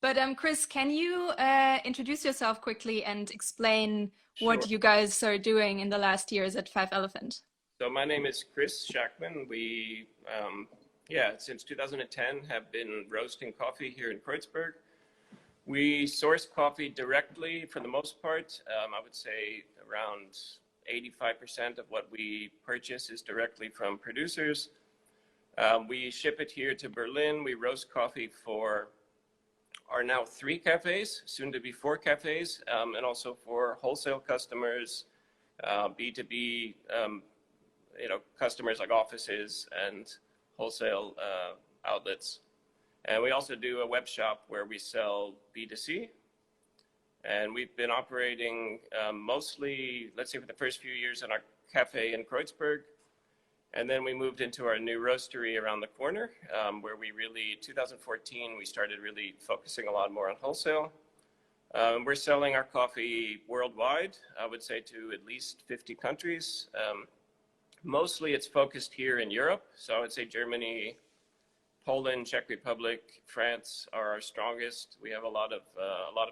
But Kris, can you introduce yourself quickly and explain Sure. what you guys are doing in the last years at Five Elephant? So my name is Kris Schackman. We, since 2010 have been roasting coffee here in Kreuzberg. We source coffee directly for the most part. I would say around 85% of what we purchase is directly from producers. We ship it here to Berlin. We roast coffee for our now 3 cafes, soon to be 4 cafes, and also for wholesale customers, B2B, customers like offices and wholesale outlets. And we also do a web shop where we sell B2C. And we've been operating mostly, let's say, for the first few years in our cafe in Kreuzberg. And then we moved into our new roastery around the corner, where we really, 2014, we started really focusing a lot more on wholesale. We're selling our coffee worldwide, I would say, to at least 50 countries. Mostly it's focused here in Europe. So I would say Germany, Poland, Czech Republic, France are our strongest. We have a lot of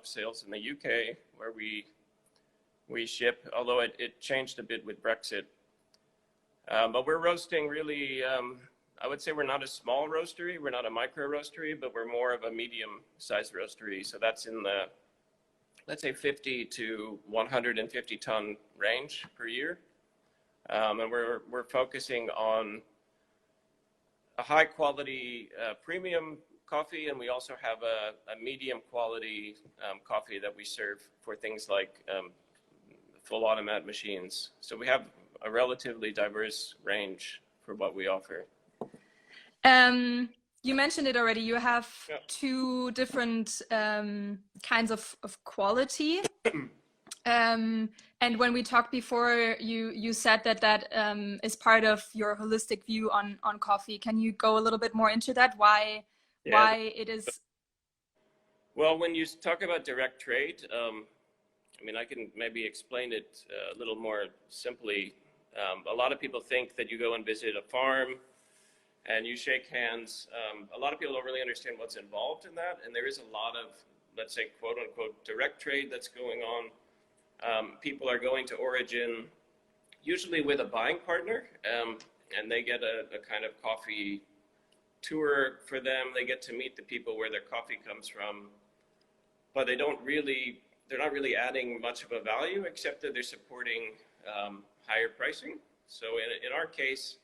sales in the UK where we ship, although it changed a bit with Brexit. But we're roasting really, I would say we're not a small roastery, we're not a micro roastery, but we're more of a medium-sized roastery. So that's in the, let's say, 50 to 150 ton range per year. And we're focusing on a high quality premium coffee, and we also have a medium quality coffee that we serve for things like full automat machines. So we have a relatively diverse range for what we offer. You mentioned it already. You have 2 different kinds of quality. And when we talked before, you said that is part of your holistic view on coffee. Can you go a little bit more into that? Why it is? Well, when you talk about direct trade, I can maybe explain it a little more simply. A lot of people think that you go and visit a farm and you shake hands. A lot of people don't really understand what's involved in that. And there is a lot of, let's say, quote unquote, direct trade that's going on. People are going to origin, usually with a buying partner, and they get a kind of coffee tour for them. They get to meet the people where their coffee comes from, but they're not really adding much of a value except that they're supporting higher pricing. So in our case,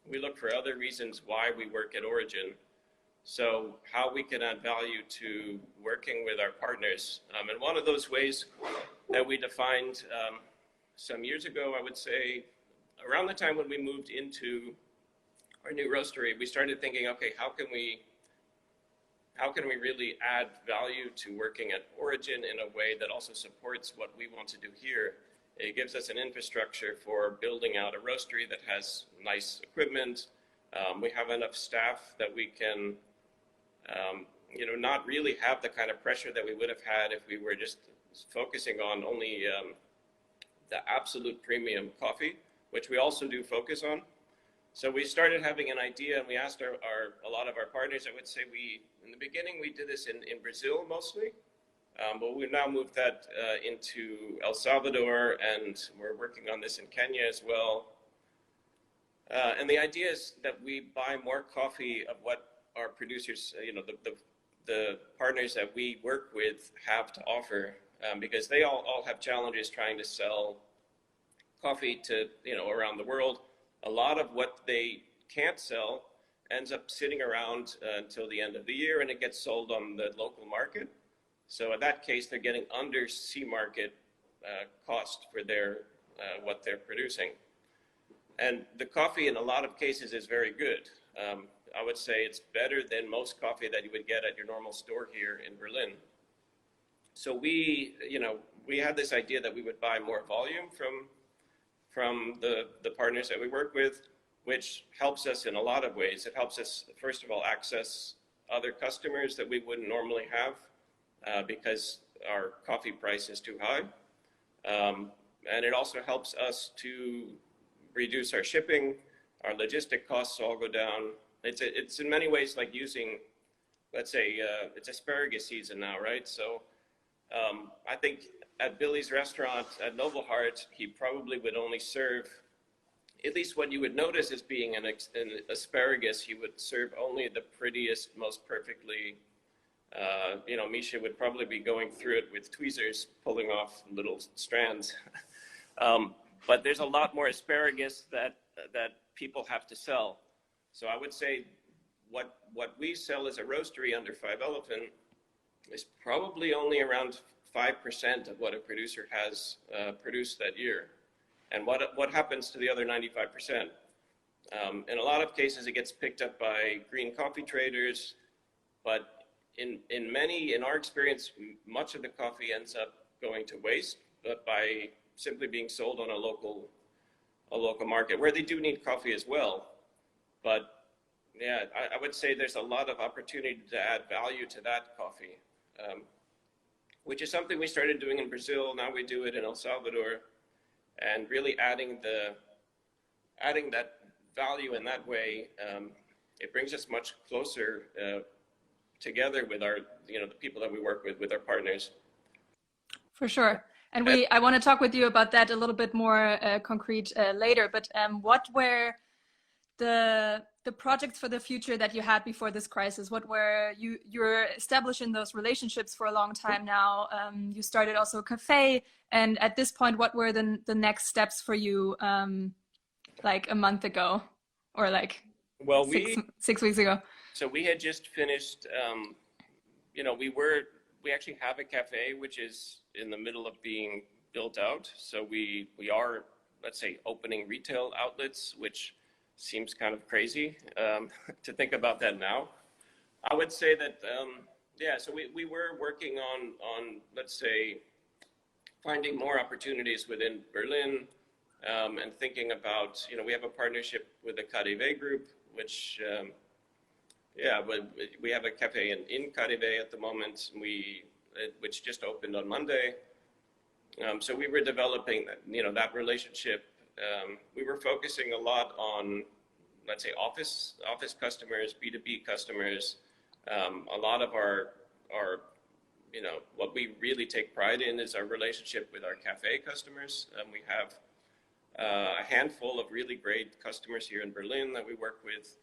we look for other reasons why we work at origin. So how we can add value to working with our partners. And one of those ways that we defined some years ago, I would say around the time when we moved into our new roastery, we started thinking, okay, how can we really add value to working at origin in a way that also supports what we want to do here? It gives us an infrastructure for building out a roastery that has nice equipment. We have enough staff that we can not really have the kind of pressure that we would have had if we were just focusing on only the absolute premium coffee, which we also do focus on. So we started having an idea, and we asked a lot of our partners. I would say in the beginning, we did this in Brazil mostly, but we've now moved that into El Salvador, and we're working on this in Kenya as well. And the idea is that we buy more coffee of what our producers, the partners that we work with have to offer, because they all have challenges trying to sell coffee to, around the world. A lot of what they can't sell ends up sitting around until the end of the year, and it gets sold on the local market. So in that case, they're getting under C market cost for their what they're producing. And the coffee in a lot of cases is very good. I would say it's better than most coffee that you would get at your normal store here in Berlin. So we had this idea that we would buy more volume from the partners that we work with, which helps us in a lot of ways. It helps us, first of all, access other customers that we wouldn't normally have because our coffee price is too high. And it also helps us to reduce our shipping, our logistic costs all go down. It's in many ways like using let's say it's asparagus season now, right? So I think at Billy's restaurant at Noble Heart, he probably would only serve, at least what you would notice as being an asparagus, he would serve only the prettiest, most perfectly, you know, Misha would probably be going through it with tweezers, pulling off little strands. But there's a lot more asparagus that people have to sell. So I would say what we sell as a roastery under Five Elephant is probably only around 5% of what a producer has produced that year. And what happens to the other 95%? In a lot of cases, it gets picked up by green coffee traders, but in our experience, much of the coffee ends up going to waste, but by simply being sold on a local market where they do need coffee as well. But yeah, I would say there's a lot of opportunity to add value to that coffee, which is something we started doing in Brazil. Now we do it in El Salvador, and really adding that value in that way. It brings us much closer together with our, you know, the people that we work with our partners. For sure. And I want to talk with you about that a little bit more concrete later. But what were the projects for the future that you had before this crisis? What were you're establishing those relationships for a long time now? You started also a cafe, and at this point, what were the next steps for you? Like a month ago, or like six weeks ago? So we had just finished. You know, we actually have a cafe which is in the middle of being built out. So we are, let's say, opening retail outlets, which seems kind of crazy to think about that now. I would say that, yeah, so we were working on, let's say, finding more opportunities within Berlin, and thinking about, you know, we have a partnership with the KaffeeWelt group, which, yeah, we have a cafe in KaffeeWelt at the moment, which just opened on Monday. So we were developing, you know, that relationship. We were focusing a lot on, let's say, office customers, B2B customers. A lot of our, you know, what we really take pride in is our relationship with our cafe customers. We have a handful of really great customers here in Berlin that we work with,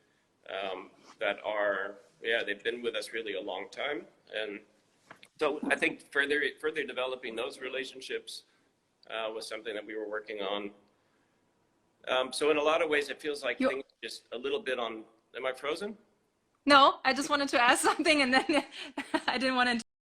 that are, yeah, they've been with us really a long time. And so I think further developing those relationships was something that we were working on. So in a lot of ways, it feels like things just a little bit on, am I frozen? No, I just wanted to ask something, and then I didn't want to